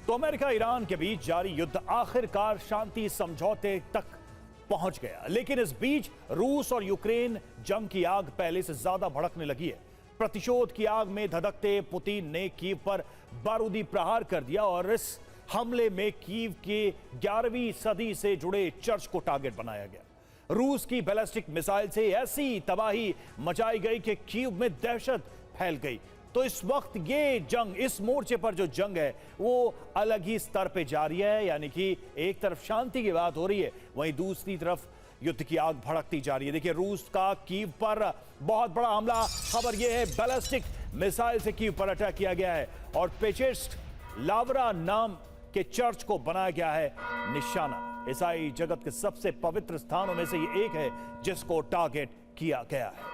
तो America Iran के बीच जारी युद्ध आखिरकार शांति समझौते तक पहुंच गया, लेकिन इस बीच रूस और यूक्रेन जंग की आग पहले से ज्यादा भड़कने लगी है। प्रतिशोध की आग में धधकते पुतिन ने कीव पर बारूदी प्रहार कर दिया और इस हमले में कीव के 11वीं सदी से जुड़े चर्च को टारगेट बनाया गया। रूस की बैलिस्टिक मिसाइल से ऐसी तबाही मचाई गई कि कीव में दहशत फैल गई। तो इस वक्त ये जंग, इस मोर्चे पर जो जंग है वो अलग ही स्तर पे जारी है, यानी कि एक तरफ शांति की बात हो रही है, वहीं दूसरी तरफ युद्ध की आग भड़कती जा रही है। देखिए, रूस का कीव पर बहुत बड़ा हमला, खबर यह है बैलिस्टिक मिसाइल से कीव पर अटैक किया गया है और पेचेस्ट लावरा नाम के चर्च को बनाया गया है निशाना। ईसाई जगत के सबसे पवित्र स्थानों में से ये एक है जिसको टारगेट किया गया है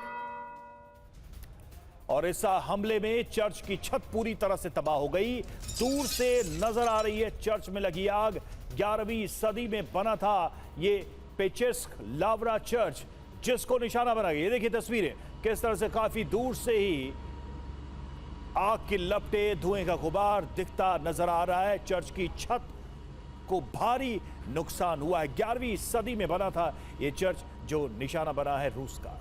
और इस हमले में चर्च की छत पूरी तरह से तबाह हो गई। दूर से नजर आ रही है चर्च में लगी आग। 11वीं सदी में बना था ये पेचेस्क लावरा चर्च, जिसको निशाना बना गया। ये देखिए तस्वीरें, किस तरह से काफी दूर से ही आग की लपटे, धुएं का गुबार दिखता नजर आ रहा है। चर्च की छत को भारी नुकसान हुआ है। 11वीं सदी में बना था यह चर्च जो निशाना बना है रूस का।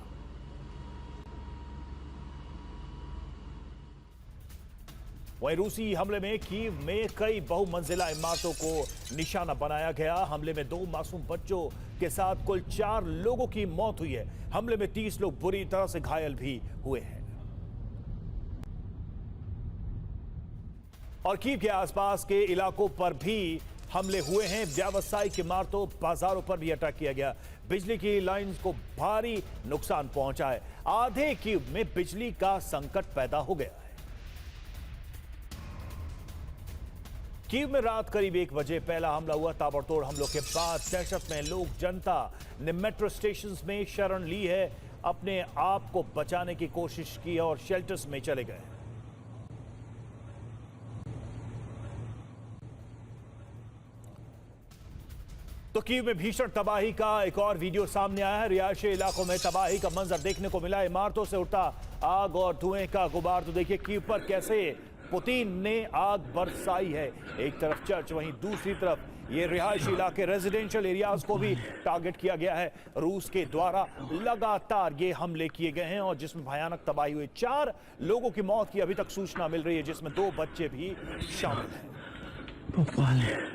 वहीं रूसी हमले में कीव में कई बहुमंजिला इमारतों को निशाना बनाया गया। हमले में 2 मासूम बच्चों के साथ कुल 4 लोगों की मौत हुई है। हमले में 30 लोग बुरी तरह से घायल भी हुए हैं और कीव के आसपास के इलाकों पर भी हमले हुए हैं। व्यावसायिक इमारतों, बाजारों पर भी अटैक किया गया। बिजली की लाइंस को भारी नुकसान पहुंचा है। आधे कीव में बिजली का संकट पैदा हो गया है। कीव में रात करीब 1 बजे पहला हमला हुआ। ताबड़तोड़ हमलों के बाद दहशत में लोग, जनता ने मेट्रो स्टेशन में शरण ली है, अपने आप को बचाने की कोशिश की और शेल्टर्स में चले गए। तो कीव में भीषण तबाही का एक और वीडियो सामने आया है। रिहायशी इलाकों में तबाही का मंजर देखने को मिला। इमारतों से उठता आग और धुएं का गुबार। तो देखिए कीव पर कैसे पुतिन ने आग बरसाई है। एक तरफ चर्च, वहीं दूसरी तरफ ये रिहायशी इलाके, रेजिडेंशियल एरियाज को भी टारगेट किया गया है। रूस के द्वारा लगातार ये हमले किए गए हैं और जिसमें भयानक तबाही हुई। 4 लोगों की मौत की अभी तक सूचना मिल रही है, जिसमें 2 बच्चे भी शामिल हैं।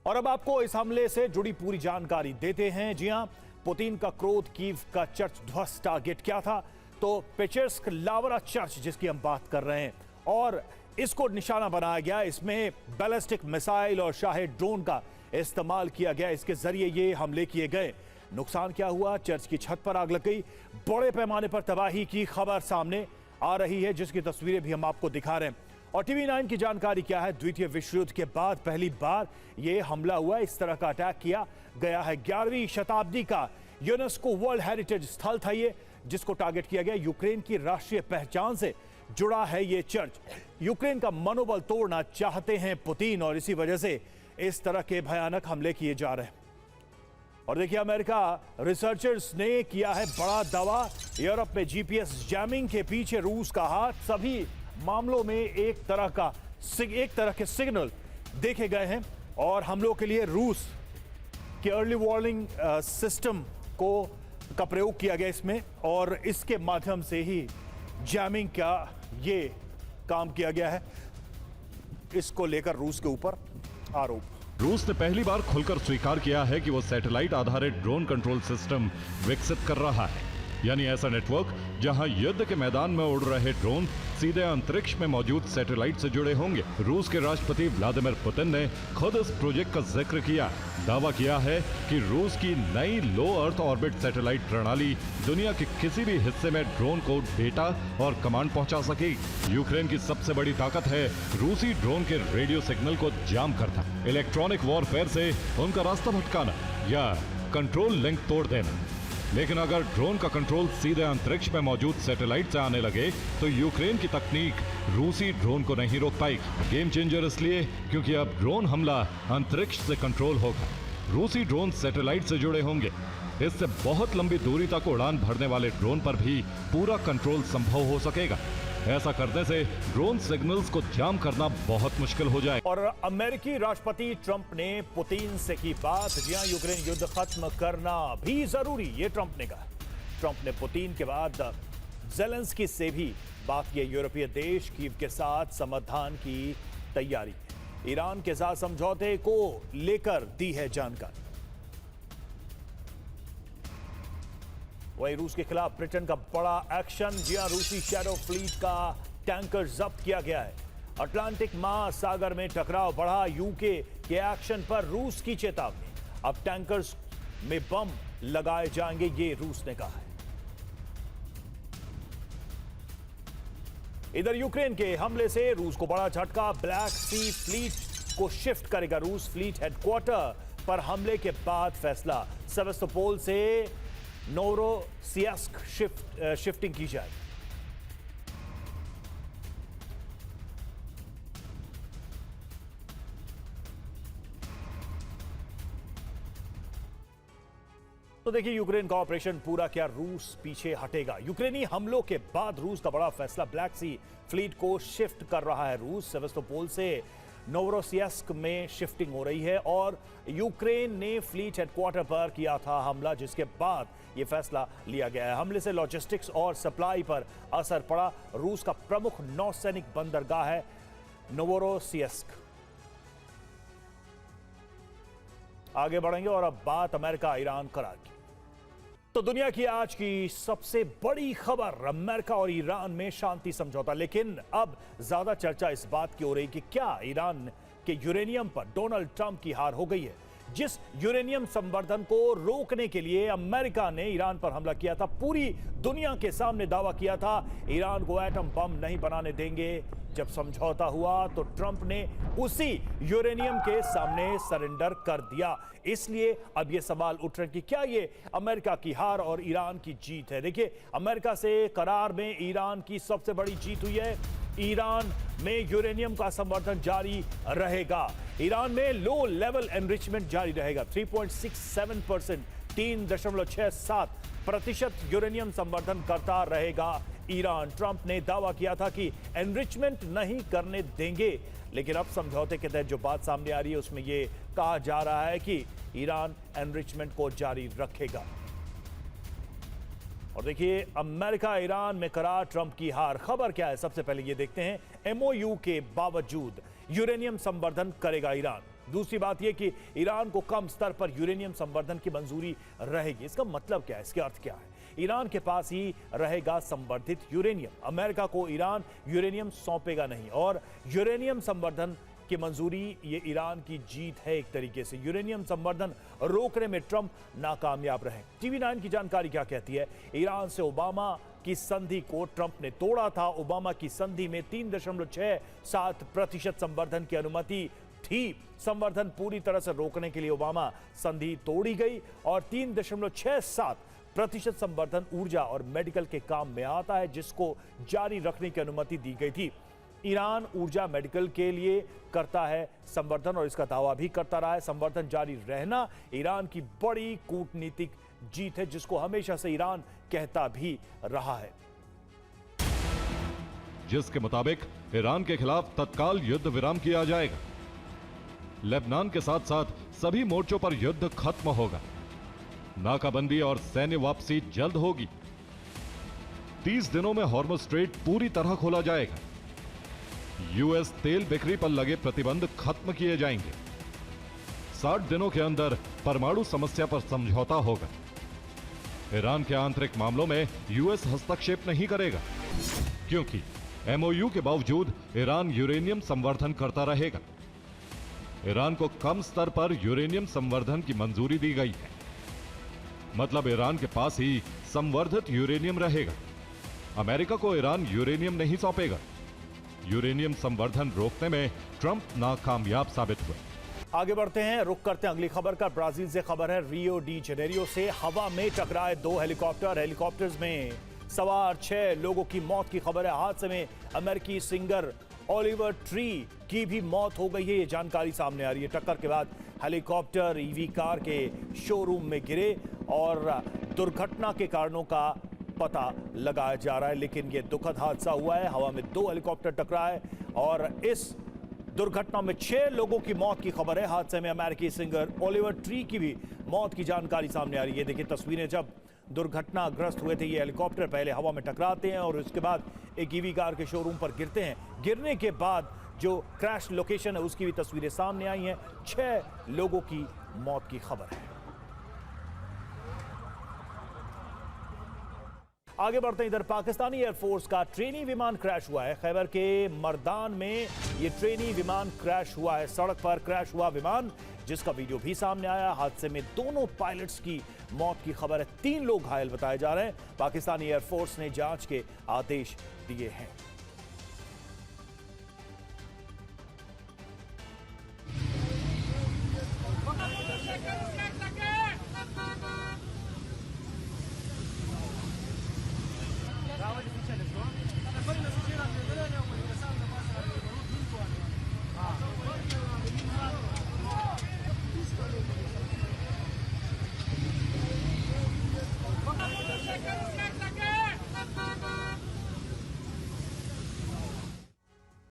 और अब आपको इस हमले से जुड़ी पूरी जानकारी देते हैं। जी हां, पुतिन का क्रोध, कीव का चर्च ध्वस्त टारगेट क्या था? तो पेचेस्क लावरा चर्च जिसकी हम बात कर रहे हैं और इसको निशाना बनाया गया। इसमें बैलिस्टिक मिसाइल और शाही ड्रोन का इस्तेमाल किया गया। इसके जरिए ये हमले किए गए। नुकसान क्या हुआ? चर्च की छत पर आग लग गई। बड़े पैमाने पर तबाही की खबर सामने आ रही है, जिसकी तस्वीरें भी हम आपको दिखा रहे हैं। और टीवी 9 की जानकारी क्या है? द्वितीय विश्व युद्ध के बाद पहली बार यह हमला हुआ। इस तरह का अटैक किया गया है। 11वीं शताब्दी का यूनेस्को वर्ल्ड हेरिटेज स्थल था ये, जिसको टारगेट किया गया। यूक्रेन की राष्ट्रीय पहचान से जुड़ा है ये चर्च। यूक्रेन का मनोबल तोड़ना चाहते हैं पुतिन और इसी वजह से इस तरह के भयानक हमले किए जा रहे हैं। और देखिए, अमेरिका रिसर्चर्स ने किया है बड़ा दावा। यूरोप में जीपीएस जैमिंग के पीछे रूस का हाथ। सभी मामलों में एक तरह के सिग्नल देखे गए हैं और हमलों के लिए रूस के अर्ली वार्निंग सिस्टम का प्रयोग किया गया इसमें, और इसके माध्यम से ही जैमिंग का ये काम किया गया है। इसको लेकर रूस के ऊपर आरोप। रूस ने पहली बार खुलकर स्वीकार किया है कि वो सैटेलाइट आधारित ड्रोन कंट्रोल सिस्टम विकसित कर रहा है, यानी ऐसा नेटवर्क जहां युद्ध के मैदान में उड़ रहे ड्रोन सीधे अंतरिक्ष में मौजूद सैटेलाइट से जुड़े होंगे। रूस के राष्ट्रपति व्लादिमीर पुतिन ने खुद इस प्रोजेक्ट का जिक्र किया। दावा किया है कि रूस की नई लो अर्थ ऑर्बिट सैटेलाइट प्रणाली दुनिया के किसी भी हिस्से में ड्रोन को डेटा और कमांड पहुंचा सकेगी। यूक्रेन की सबसे बड़ी ताकत है रूसी ड्रोन के रेडियो सिग्नल को जाम करना, इलेक्ट्रॉनिक वॉरफेयर से उनका रास्ता भटकाना या कंट्रोल लिंक तोड़ देना। लेकिन अगर ड्रोन का कंट्रोल सीधे अंतरिक्ष में मौजूद सैटेलाइट से आने लगे तो यूक्रेन की तकनीक रूसी ड्रोन को नहीं रोक पाएगी। गेम चेंजर इसलिए क्योंकि अब ड्रोन हमला अंतरिक्ष से कंट्रोल होगा। रूसी ड्रोन सैटेलाइट से जुड़े होंगे। इससे बहुत लंबी दूरी तक उड़ान भरने वाले ड्रोन पर भी पूरा कंट्रोल संभव हो सकेगा। ऐसा करने से ड्रोन सिग्नल्स को जाम करना बहुत मुश्किल हो जाए। और अमेरिकी राष्ट्रपति ट्रंप ने पुतिन से की बात, जहां यूक्रेन युद्ध खत्म करना भी जरूरी, ये ट्रंप ने कहा। ट्रंप ने पुतिन के बाद ज़ेलेंस्की से भी बात की। यूरोपीय देश कीव के साथ समाधान की तैयारी, ईरान के साथ समझौते को लेकर दी है जानकारी। वहीं रूस के खिलाफ ब्रिटेन का बड़ा एक्शन, जहां रूसी शैडो फ्लीट का टैंकर जब्त किया गया है। अटलांटिक महासागर में टकराव बढ़ा, यूके के एक्शन पर रूस की चेतावनी। अब टैंकर्स में बम लगाए जाएंगे, ये रूस ने कहा है। इधर यूक्रेन के हमले से रूस को बड़ा झटका, ब्लैक सी फ्लीट को शिफ्ट करेगा रूस। फ्लीट हेडक्वार्टर पर हमले के बाद फैसला, सेवास्तोपोल से नोवरोसिस्क शिफ्टिंग की जाएगी। तो देखिए यूक्रेन का ऑपरेशन पूरा, क्या रूस पीछे हटेगा? यूक्रेनी हमलों के बाद रूस का बड़ा फैसला, ब्लैक सी फ्लीट को शिफ्ट कर रहा है रूस। सेवास्तोपोल से नोवरोसिस्क में शिफ्टिंग हो रही है और यूक्रेन ने फ्लीट हेडक्वार्टर पर किया था हमला, जिसके बाद यह फैसला लिया गया है। हमले से लॉजिस्टिक्स और सप्लाई पर असर पड़ा। रूस का प्रमुख नौसैनिक बंदरगाह है नोवरोसिस्क। आगे बढ़ेंगे और अब बात अमेरिका ईरान करार की। तो दुनिया की आज की सबसे बड़ी खबर, अमेरिका और ईरान में शांति समझौता। लेकिन अब ज्यादा चर्चा इस बात की हो रही कि क्या ईरान के यूरेनियम पर डोनाल्ड ट्रंप की हार हो गई है। जिस यूरेनियम संवर्धन को रोकने के लिए अमेरिका ने ईरान पर हमला किया था, पूरी दुनिया के सामने दावा किया था ईरान को एटम बम नहीं बनाने देंगे। जब समझौता हुआ तो ट्रंप ने उसी यूरेनियम के सामने सरेंडर कर दिया। इसलिए अब यह सवाल उठ रहे हैं कि क्या ये अमेरिका की हार और ईरान की जीत है। देखिए, अमेरिका से करार में ईरान की सबसे बड़ी जीत हुई है। ईरान में यूरेनियम का संवर्धन जारी रहेगा। ईरान में लो लेवल एनरिचमेंट जारी रहेगा। 3.67%, 3.67% यूरेनियम संवर्धन करता रहेगा ईरान। ट्रंप ने दावा किया था कि एनरिचमेंट नहीं करने देंगे, लेकिन अब समझौते के तहत जो बात सामने आ रही है उसमें यह कहा जा रहा है कि ईरान एनरिचमेंट को जारी रखेगा। और देखिए, अमेरिका ईरान में करार, ट्रंप की हार। खबर क्या है, सबसे पहले ये देखते हैं। एमओयू के बावजूद यूरेनियम संवर्धन करेगा ईरान। दूसरी बात यह कि ईरान को कम स्तर पर यूरेनियम संवर्धन की मंजूरी रहेगी। इसका मतलब क्या है, इसके अर्थ क्या है? ईरान के पास ही रहेगा संवर्धित यूरेनियम। अमेरिका को ईरान यूरेनियम सौंपेगा नहीं और यूरेनियम संवर्धन की मंजूरी, ये ईरान की जीत है एक तरीके से। यूरेनियम संवर्धन रोकने में ट्रंप नाकामयाब रहे। टीवी 9 की जानकारी क्या कहती है? ईरान से ओबामा की संधि को ट्रंप ने तोड़ा था। ओबामा की संधि में 3.67% संवर्धन की अनुमति थी। संवर्धन पूरी तरह से रोकने के लिए ओबामा संधि तोड़ी गई और 3.67% संवर्धन ऊर्जा और मेडिकल के काम में आता है, जिसको जारी रखने की अनुमति दी गई थी। ईरान ऊर्जा मेडिकल के लिए करता है संवर्धन और इसका दावा भी करता रहा है। संवर्धन जारी रहना ईरान की बड़ी कूटनीतिक जीत है, जिसको हमेशा से ईरान कहता भी रहा है। जिसके मुताबिक ईरान के खिलाफ तत्काल युद्ध विराम किया जाएगा। लेबनान के साथ साथ सभी मोर्चों पर युद्ध खत्म होगा। नाकाबंदी और सैन्य वापसी जल्द होगी। 30 दिनों में हॉर्मुज़ स्ट्रेट पूरी तरह खोला जाएगा। यूएस तेल बिक्री पर लगे प्रतिबंध खत्म किए जाएंगे। 60 दिनों के अंदर परमाणु समस्या पर समझौता होगा। ईरान के आंतरिक मामलों में यूएस हस्तक्षेप नहीं करेगा, क्योंकि एमओयू के बावजूद ईरान यूरेनियम संवर्धन करता रहेगा। ईरान को कम स्तर पर यूरेनियम संवर्धन की मंजूरी दी गई है, मतलब ईरान के पास ही संवर्धित यूरेनियम रहेगा। अमेरिका को ईरान यूरेनियम नहीं सौंपेगा। यूरेनियम संवर्धन रोकने में ट्रंप नाकामयाब साबित हुए। आगे बढ़ते हैं, रुक करते हैं अगली खबर का। ब्राजील से खबर है, रियो डी जेनेरियो से हवा में टकराए 2 हेलीकॉप्टर। हेलीकॉप्टर्स में सवार 6 लोगों की मौत की खबर है। हादसे में अमेरिकी सिंगर ओलिवर ट्री की भी मौत हो गई है, ये जानकारी सामने आ रही है। टक्कर के बाद हेलीकॉप्टर ईवी कार के शोरूम में गिरे और दुर्घटना के कारणों का पता लगाया जा रहा है। लेकिन यह दुखद हादसा हुआ है, हवा में 2 हेलीकॉप्टर टकराए और इस दुर्घटना में 6 लोगों की मौत की खबर है। हादसे में अमेरिकी सिंगर ओलिवर ट्री की भी मौत की जानकारी सामने आ रही है। देखिए तस्वीरें, जब दुर्घटनाग्रस्त हुए थे ये हेलीकॉप्टर, पहले हवा में टकराते हैं और उसके बाद एक ईवी कार के शोरूम पर गिरते हैं। गिरने के बाद जो क्रैश लोकेशन है उसकी भी तस्वीरें सामने आई हैं। 6 लोगों की मौत की खबर है। आगे बढ़ते हैं, इधर पाकिस्तानी एयरफोर्स का ट्रेनी विमान क्रैश हुआ है। खैबर के मर्दान में यह ट्रेनी विमान क्रैश हुआ है। सड़क पर क्रैश हुआ विमान, जिसका वीडियो भी सामने आया। हादसे में दोनों पायलट्स की मौत की खबर है। 3 लोग घायल बताए जा रहे हैं। पाकिस्तानी एयरफोर्स ने जांच के आदेश दिए हैं।